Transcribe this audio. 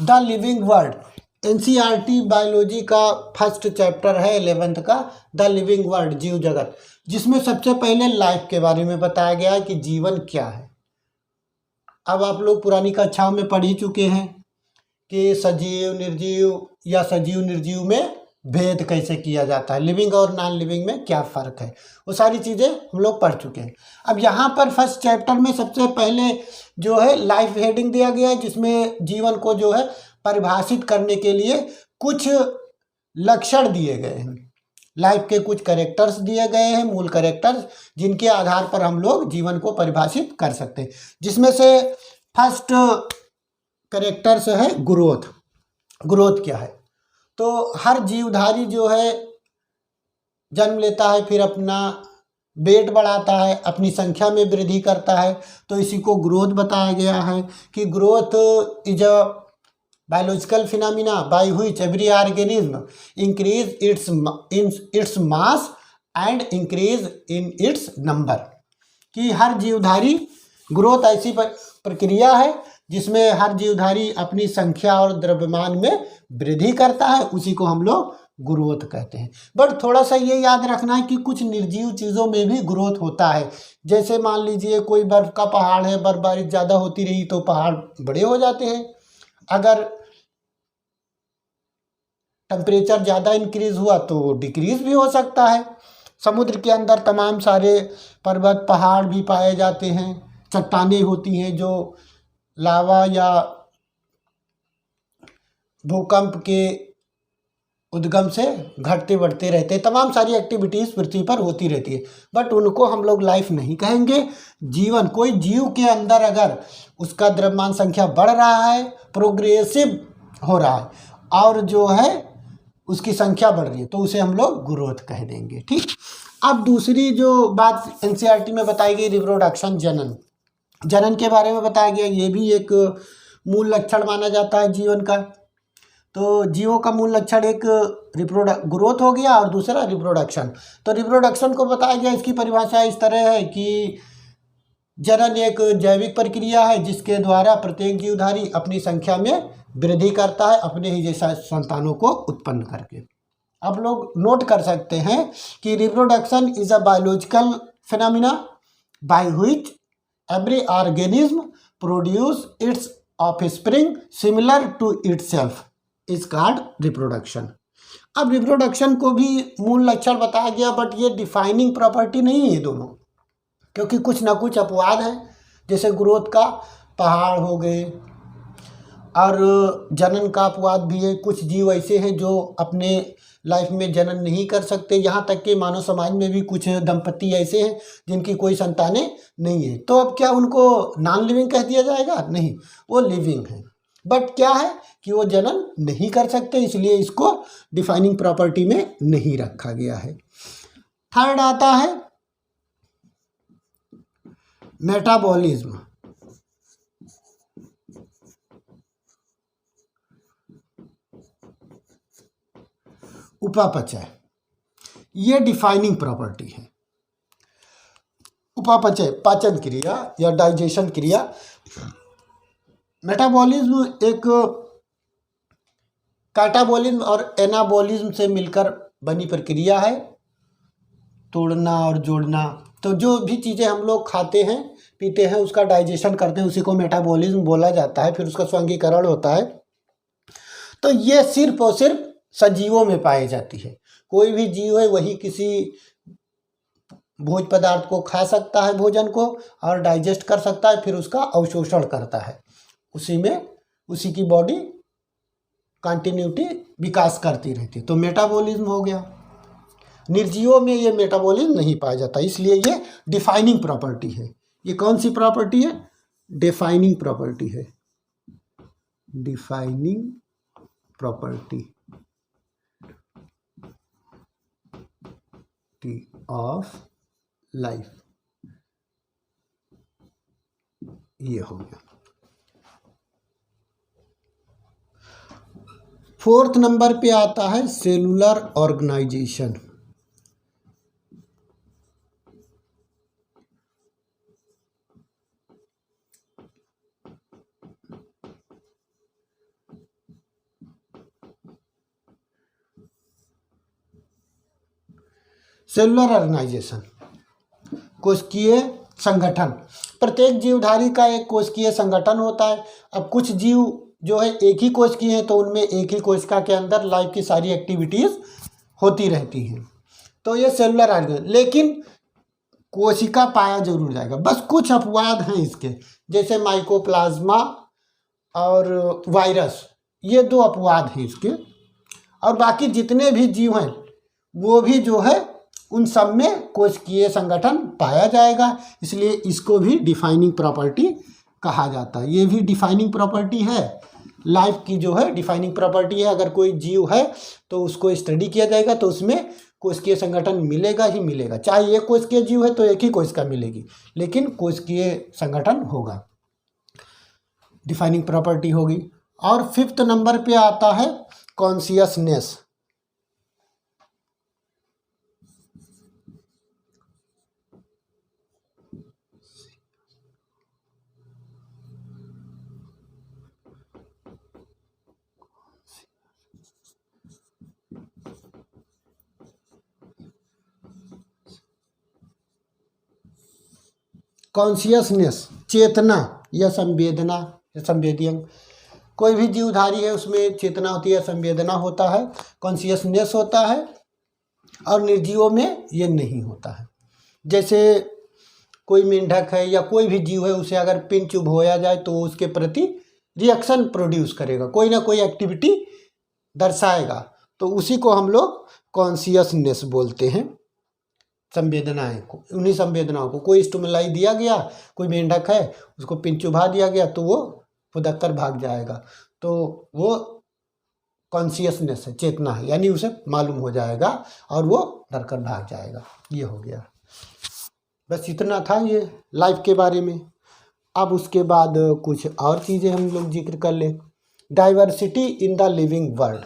The living world, NCERT biology का first chapter है 11th का, द लिविंग वर्ल्ड, जीव जगत, जिसमें सबसे पहले लाइफ के बारे में बताया गया है कि जीवन क्या है। अब आप लोग पुरानी कक्षाओं में पढ़ ही चुके हैं कि सजीव निर्जीव या सजीव निर्जीव में भेद कैसे किया जाता है, लिविंग और नॉन लिविंग में क्या फ़र्क है, वो सारी चीज़ें हम लोग पढ़ चुके हैं। अब यहाँ पर फर्स्ट चैप्टर में सबसे पहले जो है लाइफ हेडिंग दिया गया है, जिसमें जीवन को जो है परिभाषित करने के लिए कुछ लक्षण दिए गए हैं, लाइफ के कुछ कैरेक्टर्स दिए गए हैं, मूल कैरेक्टर्स, जिनके आधार पर हम लोग जीवन को परिभाषित कर सकते हैं। जिसमें से फर्स्ट कैरेक्टर्स है ग्रोथ। ग्रोथ क्या है? तो हर जीवधारी जो है जन्म लेता है, फिर अपना वेट बढ़ाता है, अपनी संख्या में वृद्धि करता है, तो इसी को ग्रोथ बताया गया है कि growth is a biological phenomena by which every organism increase its mass and increase in its number. कि हर जीवधारी, ग्रोथ ऐसी प्रक्रिया है जिसमें हर जीवधारी अपनी संख्या और द्रव्यमान में वृद्धि करता है, उसी को हम लोग ग्रोथ कहते हैं। बट थोड़ा सा ये याद रखना है कि कुछ निर्जीव चीज़ों में भी ग्रोथ होता है। जैसे मान लीजिए कोई बर्फ़ का पहाड़ है, बर्फबारी ज़्यादा होती रही तो पहाड़ बड़े हो जाते हैं। अगर टेम्परेचर ज़्यादा इंक्रीज हुआ तो डिक्रीज भी हो सकता है। समुद्र के अंदर तमाम सारे पर्वत पहाड़ भी पाए जाते हैं, चट्टानें होती हैं जो लावा या भूकंप के उद्गम से घटते बढ़ते रहते हैं। तमाम सारी एक्टिविटीज़ पृथ्वी पर होती रहती है, बट उनको हम लोग लाइफ नहीं कहेंगे। जीवन, कोई जीव के अंदर अगर उसका द्रव्यमान संख्या बढ़ रहा है, प्रोग्रेसिव हो रहा है, और जो है उसकी संख्या बढ़ रही है, तो उसे हम लोग ग्रोथ कह देंगे। ठीक। अब दूसरी जो बात एनसीईआरटी में बताई गई, रिप्रोडक्शन, जनन। जनन के बारे में बताया गया, ये भी एक मूल लक्षण माना जाता है जीवन का। तो जीवों का मूल लक्षण एक ग्रोथ हो गया और दूसरा रिप्रोडक्शन। तो रिप्रोडक्शन को बताया गया, इसकी परिभाषा इस तरह है कि जनन एक जैविक प्रक्रिया है जिसके द्वारा प्रत्येक जीवधारी अपनी संख्या में वृद्धि करता है, अपने ही जैसा संतानों को उत्पन्न करके। आप लोग नोट कर सकते हैं कि reproduction is a biological phenomena by which every organism produce its offspring similar to itself is called reproduction. अब रिप्रोडक्शन को भी मूल लक्षण बताया गया, बट ये डिफाइनिंग प्रॉपर्टी नहीं है दोनों, क्योंकि कुछ ना कुछ अपवाद है। जैसे ग्रोथ का पहाड़ हो गए, और जनन का अपवाद भी है। कुछ जीव ऐसे हैं जो अपने लाइफ में जनन नहीं कर सकते, यहाँ तक कि मानव समाज में भी कुछ दंपति ऐसे हैं जिनकी कोई संतानें नहीं है। तो अब क्या उनको नॉन लिविंग कह दिया जाएगा? नहीं, वो लिविंग है, बट क्या है कि वो जनन नहीं कर सकते, इसलिए इसको डिफाइनिंग प्रॉपर्टी में नहीं रखा गया है। थर्ड आता है मेटाबॉलिज्म। उपापचय, ये डिफाइनिंग प्रॉपर्टी है। उपापचय पाचन क्रिया या डाइजेशन क्रिया। मेटाबॉलिज्म एक कैटाबॉलिज्म और एनाबॉलिज्म से मिलकर बनी प्रक्रिया है, तोड़ना और जोड़ना। तो जो भी चीज़ें हम लोग खाते हैं पीते हैं उसका डाइजेशन करते हैं, उसी को मेटाबॉलिज्म बोला जाता है, फिर उसका स्वांगीकरण होता है। तो ये सिर्फ और सिर्फ सजीवों में पाई जाती है। कोई भी जीव है वही किसी भोज्य पदार्थ को खा सकता है, भोजन को, और डाइजेस्ट कर सकता है, फिर उसका अवशोषण करता है, उसी में उसी की बॉडी कंटिन्यूटी विकास करती रहती है। तो मेटाबॉलिज्म हो गया। निर्जीवों में ये मेटाबॉलिज्म नहीं पाया जाता, इसलिए ये डिफाइनिंग प्रॉपर्टी है। ये कौन सी प्रॉपर्टी है? डिफाइनिंग प्रॉपर्टी है, डिफाइनिंग प्रॉपर्टी ऑफ लाइफ, ये हो गया। फोर्थ नंबर पे आता है सेलुलर ऑर्गेनाइजेशन। सेलुलर ऑर्गेनाइजेशन, कोशिकीय संगठन। प्रत्येक जीवधारी का एक कोशिकीय संगठन होता है। अब कुछ जीव जो है एक ही कोशिकीय हैं, तो उनमें एक ही कोशिका के अंदर लाइफ की सारी एक्टिविटीज़ होती रहती हैं, तो ये सेलुलर ऑर्गेनाइजेशन। लेकिन कोशिका पाया जरूर जाएगा, बस कुछ अपवाद हैं इसके, जैसे माइकोप्लाज्मा और वायरस, ये 2 अपवाद हैं इसके। और बाकी जितने भी जीव हैं वो भी जो है उन सब में कोशिकीय संगठन पाया जाएगा, इसलिए इसको भी डिफाइनिंग प्रॉपर्टी कहा जाता है। ये भी डिफाइनिंग प्रॉपर्टी है, लाइफ की जो है डिफाइनिंग प्रॉपर्टी है। अगर कोई जीव है तो उसको स्टडी किया जाएगा तो उसमें कोशिकीय संगठन मिलेगा ही मिलेगा। चाहे एक कोशिकीय जीव है तो एक ही कोशिका मिलेगी, लेकिन कोशिकीय संगठन होगा, डिफाइनिंग प्रॉपर्टी होगी। और 5th नंबर पे आता है कॉन्शियसनेस। कॉन्शियसनेस, चेतना या संवेदना या संवेदी अंग। कोई भी जीवधारी है उसमें चेतना होती है, संवेदना होता है, कॉन्शियसनेस होता है, और निर्जीवों में ये नहीं होता है। जैसे कोई मेंढक है या कोई भी जीव है, उसे अगर पिन चुभोया जाए तो उसके प्रति रिएक्शन प्रोड्यूस करेगा, कोई ना कोई एक्टिविटी दर्शाएगा, तो उसी को हम लोग कॉन्शियसनेस बोलते हैं। संवेदनाएं को, उन्हीं संवेदनाओं को, कोई स्टिमुलाई दिया गया, कोई मेंढक है उसको पिन चुभा दिया गया तो वो फुदक कर भाग जाएगा, तो वो कॉन्शियसनेस है, चेतना है, यानी उसे मालूम हो जाएगा और वो डर कर भाग जाएगा। ये हो गया, बस इतना था ये लाइफ के बारे में। अब उसके बाद कुछ और चीज़ें हम लोग जिक्र कर लें। Diversity in the living world.